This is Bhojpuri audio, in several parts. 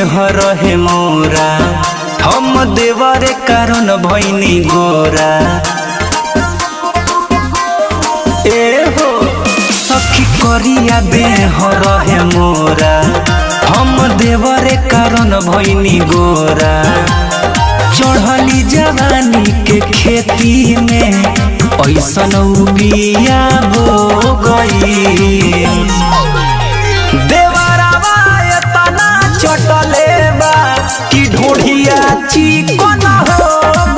देह रहे मोरा हम देवरे कारण भैनी गोरा। ए हो सखी करिया देह रहे मोरा हम देवरे कारण भैनी गोरा। चढ़ली जवानी के खेती में ऐसन बिया हो गई। देवरावा एतना चटले बा कि ढोढ़िया चिकन हो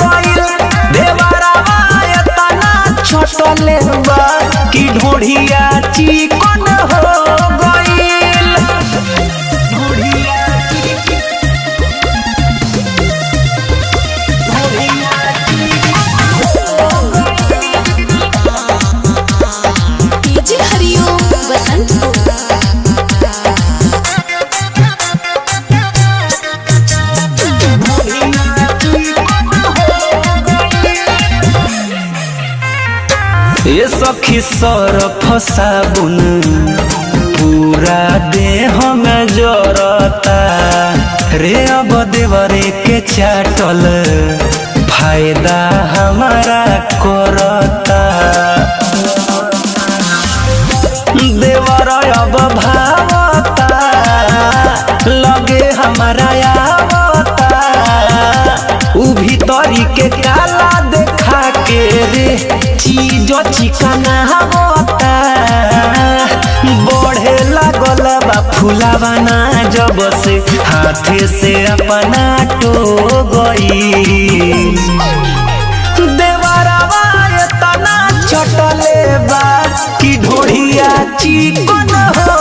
गइल। देवरावा एतना चटले बा कि ढोढ़िया चिकन हो गइल। ये सखी सरफ साबुन पूरा देह में जरता रे। अब देवरे के चाटल फायदा हमारा करता। देवर अब भावता लगे हमारा आवता। उ भीतरी के काला देखा के रे चीज चिकना होता। बढ़े लागल बा फुलावाना जब से हाथे से अपना टो गई। देवरावा एतना चटले बा कि ढोढ़िया चिकन हो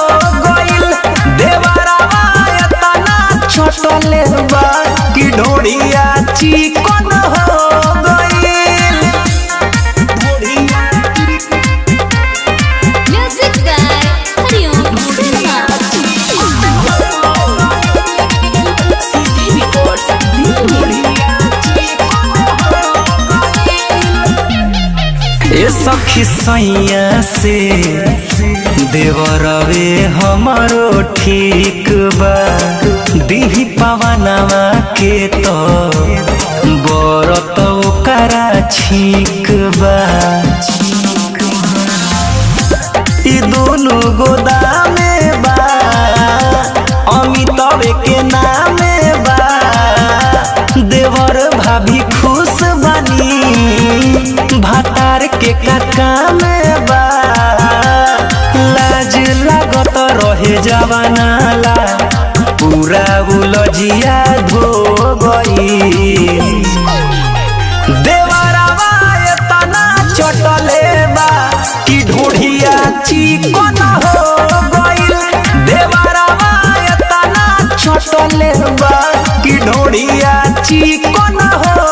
गइल। देवरावा एतना चटले बा कि ढोढ़िया चिकन हो गइल। ए सखी सैया से देवरवे हमारो ठीक बा। दीही पवनवा के तो बरत ओकरा छीक बा। ई दोनों गोदामे बा अमितवे के नामे बा। देवर भाभी खुश बनी भातार के काका में बा। लाज लागत रहे जवाना ला पूरा उलझिया धो गई। देवरावा एतना चटले बा कि ढोढ़िया चिकन हो गइल। देवरावा एतना चटले बा कि ढोढ़िया चिकन हो